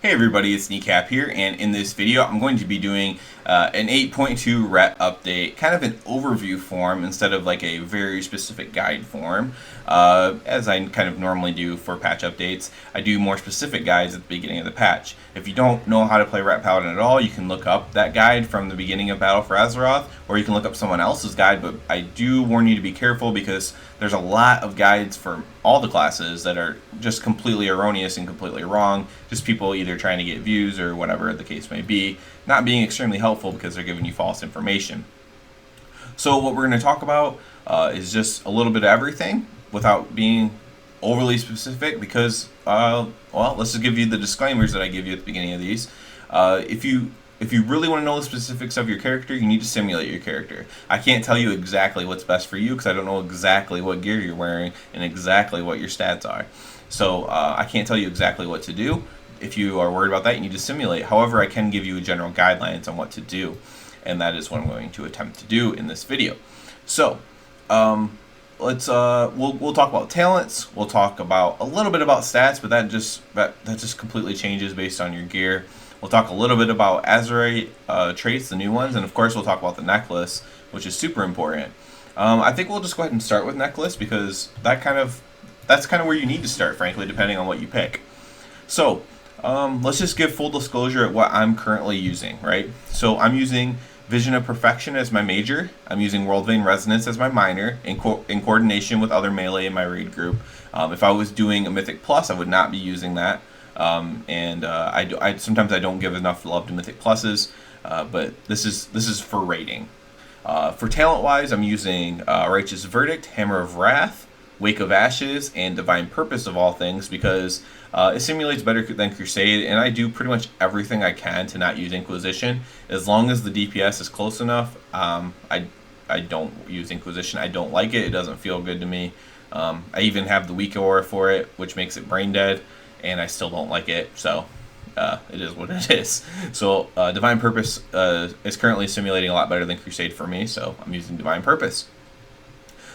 Hey everybody, it's Kneecap here, and in this video I'm going to be doing an 8.2 ret update, kind of an overview form instead of like a very specific guide form, as I kind of normally do for patch updates. I do more specific guides at the beginning of the patch. If you don't know how to play Ret Paladin at all, you can look up that guide from the beginning of Battle for Azeroth, or you can look up someone else's guide, but I do warn you to be careful because there's a lot of guides for all the classes that are just completely erroneous and completely wrong, just people either trying to get views or whatever the case may be, not being extremely helpful because they're giving you false information. So what we're going to talk about is just a little bit of everything without being overly specific because, well, let's just give you the disclaimers that I give you at the beginning of these. If you really want to know the specifics of your character, you need to simulate your character. I can't tell you exactly what's best for you because I don't know exactly what gear you're wearing and exactly what your stats are. So I can't tell you exactly what to do. If you are worried about that, you need to simulate. However, I can give you general guidelines on what to do, and that is what I'm going to attempt to do in this video. So we'll talk about talents. We'll talk about a little bit about stats, but that just completely changes based on your gear. We'll talk a little bit about azerite traits, the new ones, and of course we'll talk about the necklace, which is super important. I think we'll just go ahead and start with necklace because that's kind of where you need to start, frankly, depending on what you pick. So let's just give full disclosure at what I'm currently using, right? So I'm using Vision of Perfection as my major. I'm using World Vein Resonance as my minor in coordination with other melee in my raid group. If I was doing a Mythic Plus, I would not be using that. I sometimes I don't give enough love to Mythic Pluses, but this is for rating. For talent wise, I'm using Righteous Verdict, Hammer of Wrath, Wake of Ashes, and Divine Purpose of all things because it simulates better than Crusade, and I do pretty much everything I can to not use Inquisition. As long as the DPS is close enough, I don't use Inquisition. I don't like it. It doesn't feel good to me. I even have the weak aura for it, which makes it brain dead, and I still don't like it, so it is what it is. So Divine Purpose is currently simulating a lot better than Crusade for me, so I'm using Divine Purpose.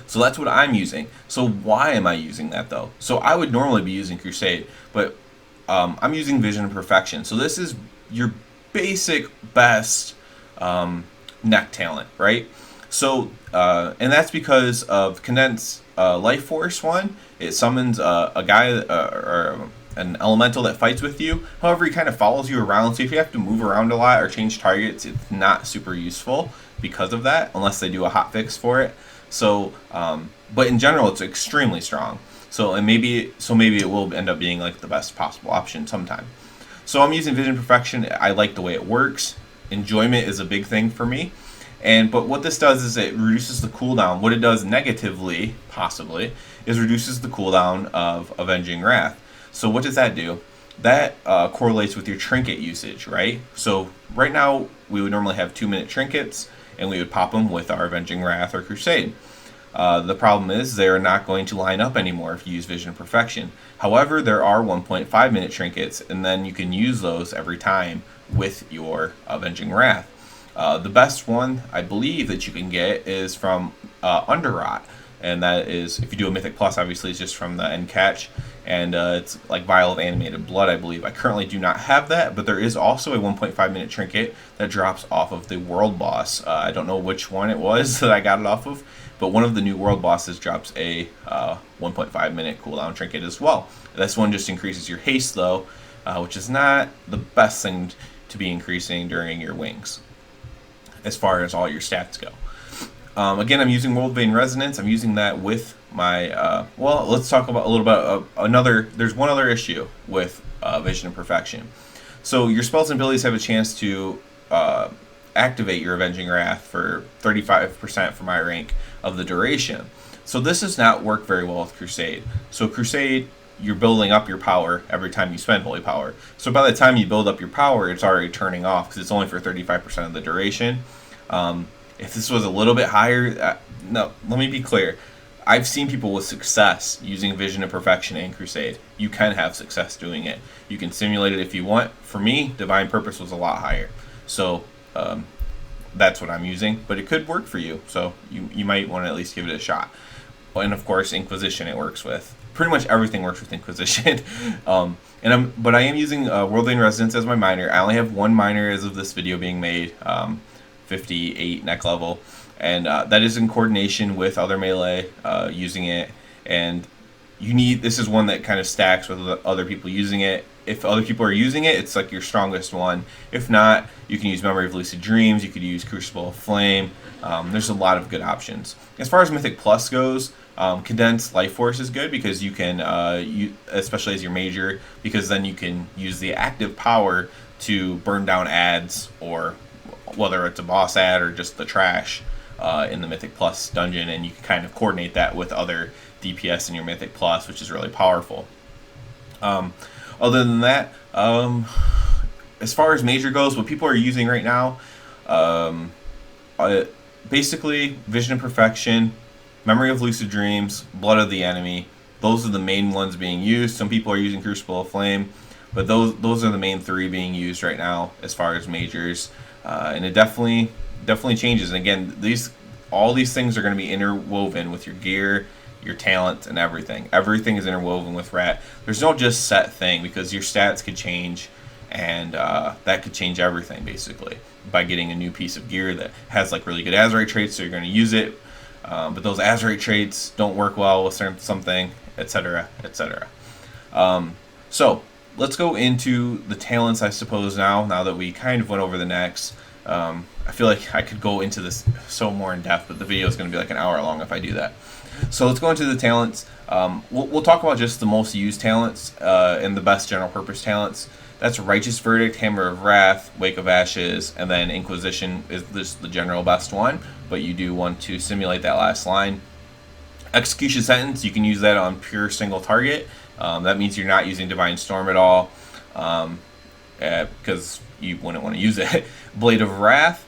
So that's what I'm using. So why am I using that though? So I would normally be using Crusade, but I'm using Vision of Perfection. So this is your basic best neck talent, right? So and that's because of Condensed Life Force one. It summons a guy or an elemental that fights with you. However, he kind of follows you around. So if you have to move around a lot or change targets, it's not super useful because of that, unless they do a hotfix for it. So, but in general, it's extremely strong. So maybe it will end up being like the best possible option sometime. So I'm using Vision Perfection. I like the way it works. Enjoyment is a big thing for me. But what this does is it reduces the cooldown. What it does negatively, possibly, is reduces the cooldown of Avenging Wrath. So what does that do? That correlates with your trinket usage, right? So right now, we would normally have 2-minute trinkets, and we would pop them with our Avenging Wrath or Crusade. The problem is they're not going to line up anymore if you use Vision of Perfection. However, there are 1.5-minute trinkets, and then you can use those every time with your Avenging Wrath. The best one, I believe, that you can get is from Underrot, and that is, if you do a Mythic Plus, obviously it's just from the end catch, and it's like Vial of Animated Blood, I believe. I currently do not have that, but there is also a 1.5-minute trinket that drops off of the World Boss. I don't know which one it was that I got it off of, but one of the new World Bosses drops a 1.5-minute cooldown trinket as well. This one just increases your haste, though, which is not the best thing to be increasing during your wings, as far as all your stats go. Again, I'm using World Vein Resonance. I'm using that with my, let's talk about a little bit there's one other issue with Vision of Perfection. So your spells and abilities have a chance to activate your Avenging Wrath for 35% for my rank of the duration. So this does not work very well with Crusade. So Crusade, you're building up your power every time you spend Holy Power. So by the time you build up your power, it's already turning off because it's only for 35% of the duration. If this was a little bit higher, no, let me be clear. I've seen people with success using Vision of Perfection and Crusade. You can have success doing it. You can simulate it if you want. For me, Divine Purpose was a lot higher. So that's what I'm using, but it could work for you. So you might want to at least give it a shot. and of course Inquisition it works with. Pretty much everything works with Inquisition. But I am using Worldly in Residence as my miner. I only have one miner as of this video being made, 58 neck level, and that is in coordination with other melee using it. And this is one that kind of stacks with other people using it. If other people are using it, it's like your strongest one. If not, you can use Memory of Lucid Dreams. You could use Crucible of Flame. There's a lot of good options. As far as Mythic Plus goes, Condensed Life Force is good because you can, especially as your major, because then you can use the active power to burn down ads, or whether it's a boss ad or just the trash in the Mythic Plus dungeon, and you can kind of coordinate that with other DPS in your Mythic Plus, which is really powerful. Other than that, as far as major goes, what people are using right now, basically Vision of Perfection, Memory of Lucid Dreams, Blood of the Enemy. Those are the main ones being used. Some people are using Crucible of Flame, but those are the main three being used right now as far as majors. And it definitely changes. And again, all these things are going to be interwoven with your gear, your talent, and everything. Everything is interwoven with Rat. There's no just set thing, because your stats could change, and that could change everything basically by getting a new piece of gear that has like really good azerite traits, so you're going to use it. But those azerite traits don't work well with something, etc., etc. So let's go into the talents, I suppose, now that we kind of went over the necks. I feel like I could go into this so more in depth, but the video is going to be like an hour long if I do that. So let's go into the talents. We'll talk about just the most used talents and the best general purpose talents. That's Righteous Verdict, Hammer of Wrath, Wake of Ashes, and then Inquisition is just the general best one, but you do want to simulate that last line. Execution Sentence, you can use that on pure single target. That means you're not using Divine Storm at all, because you wouldn't want to use it. Blade of Wrath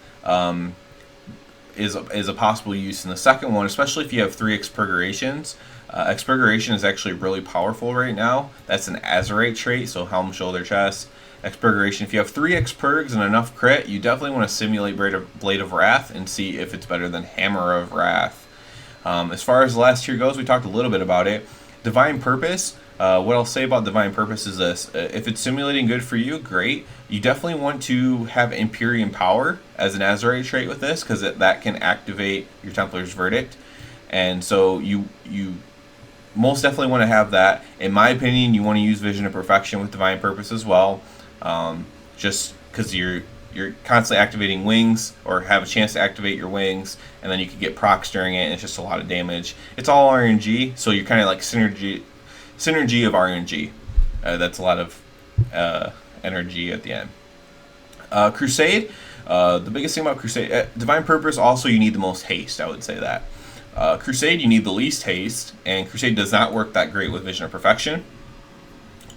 is a possible use in the second one, especially if you have 3 Expurgations. Expurgation is actually really powerful right now. That's an Azerite trait, so Helm, Shoulder, Chest. Expurgation, if you have 3 Expurgs and enough crit, you definitely want to simulate Blade of Wrath and see if it's better than Hammer of Wrath. As far as the last tier goes, we talked a little bit about it. Divine Purpose, what I'll say about Divine Purpose is this. If it's simulating good for you, great. You definitely want to have Empyrean Power as an Azerite trait with this, because that can activate your Templar's Verdict. And so you most definitely want to have that. In my opinion, you want to use Vision of Perfection with Divine Purpose as well, just because you're constantly activating wings, or have a chance to activate your wings, and then you can get procs during it, and it's just a lot of damage. It's all RNG, so you're kind of like synergy of RNG. That's a lot of energy at the end. Crusade, the biggest thing about Crusade, Divine Purpose, also you need the most haste, I would say that. Crusade, you need the least haste, and Crusade does not work that great with Vision of Perfection,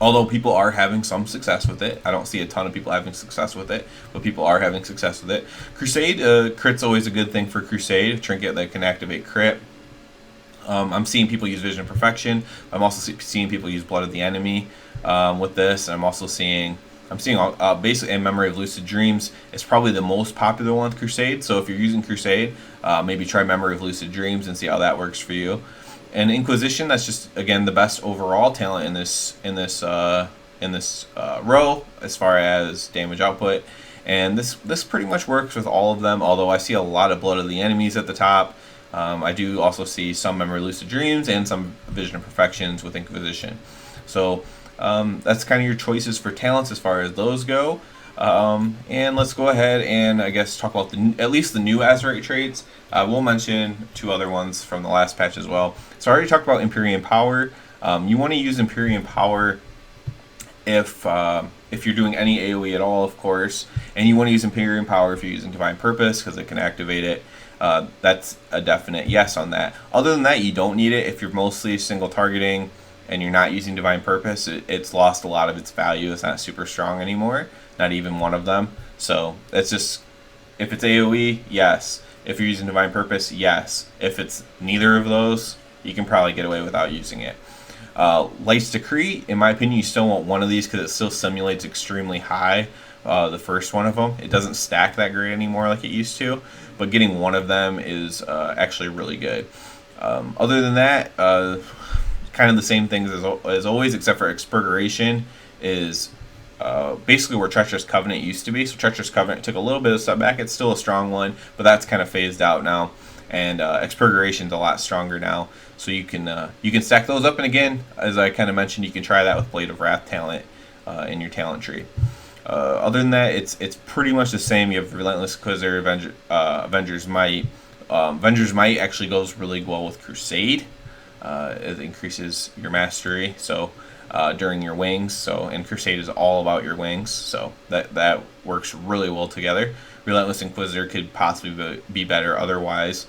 although people are having some success with it. I don't see a ton of people having success with it, but people are having success with it. Crusade, crit's always a good thing for Crusade, a trinket that can activate crit. I'm seeing people use Vision of Perfection. I'm also seeing people use Blood of the Enemy with this. I'm also seeing basically, and Memory of Lucid Dreams is probably the most popular one with Crusade. So if you're using Crusade, maybe try Memory of Lucid Dreams and see how that works for you. And Inquisition, that's just again the best overall talent in this row as far as damage output. And this pretty much works with all of them. Although I see a lot of Blood of the Enemies at the top. I do also see some Memory of Lucid Dreams and some Vision of Perfections with Inquisition. So that's kind of your choices for talents as far as those go. And let's go ahead and I guess talk about at least the new Azerite traits. We'll mention 2 other ones from the last patch as well. So I already talked about Empyrean Power. You want to use Empyrean Power if you're doing any AoE at all, of course. And you want to use Empyrean Power if you're using Divine Purpose, because it can activate it. That's a definite yes on that. Other than that, you don't need it if you're mostly single targeting and you're not using Divine Purpose. It's lost a lot of its value. It's not super strong anymore, not even one of them. So it's just, if it's AoE, yes. If you're using Divine Purpose, yes. If it's neither of those, you can probably get away without using it. Light's Decree, in my opinion, you still want one of these because it still simulates extremely high, the first one of them. It doesn't stack that great anymore like it used to, but getting one of them is actually really good. Other than that, kind of the same things as always, except for Expurgation is basically where Treacherous Covenant used to be. So Treacherous Covenant took a little bit of step back. It's still a strong one, but that's kind of phased out now. And Expurgation's a lot stronger now. So you can stack those up. And again, as I kind of mentioned, you can try that with Blade of Wrath talent in your talent tree. Other than that, it's pretty much the same. You have Relentless Inquisitor, Avenger's Might. Avenger's Might actually goes really well with Crusade. It increases your mastery, so during your wings. So, and Crusade is all about your wings, so that works really well together. Relentless Inquisitor could possibly be better otherwise,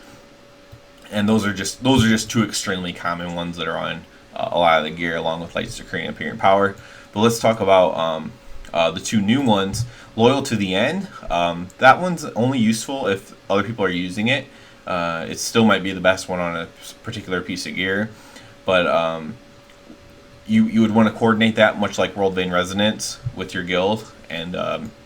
and those are just two extremely common ones that are on a lot of the gear, along with Light's Decree and Imperial Power. But let's talk about the two new ones. Loyal to the End. That one's only useful if other people are using it. It still might be the best one on a particular piece of gear, but you would want to coordinate that, much like World Vein Resonance, with your guild and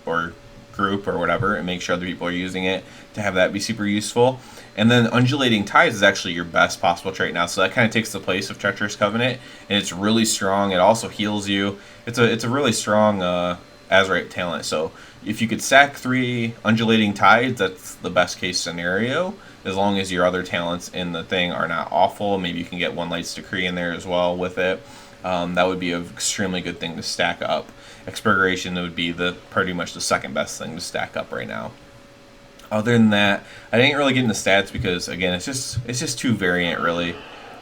or group or whatever, and make sure other people are using it to have that be super useful. And then Undulating Tides is actually your best possible trait now, so that kind of takes the place of Treacherous Covenant, and it's really strong. It also heals you. It's a really strong Azerite talent. So if you could stack 3 Undulating Tides, that's the best case scenario, as long as your other talents in the thing are not awful. Maybe you can get 1 Light's Decree in there as well with it. That would be an extremely good thing to stack up. Expurgation would be pretty much the second best thing to stack up right now. Other than that, I didn't really get into stats because, again, it's just too variant really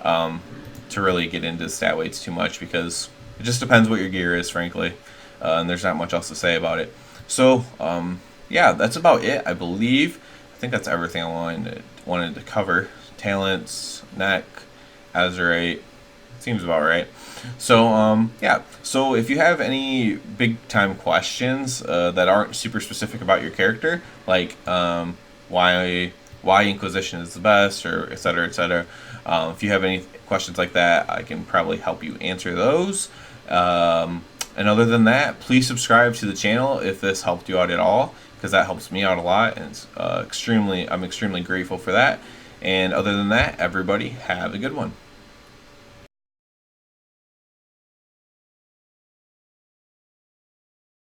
to really get into stat weights too much, because it just depends what your gear is, frankly, and there's not much else to say about it. So yeah, that's about it, I believe. I think that's everything I wanted to cover. Talents, neck, Azerite, seems about right. So yeah, so if you have any big time questions that aren't super specific about your character, like why Inquisition is the best, or etc., etc., if you have any questions like that, I can probably help you answer those. And other than that, please subscribe to the channel if this helped you out at all, because that helps me out a lot, and it's I'm extremely grateful for that. And other than that, everybody have a good one.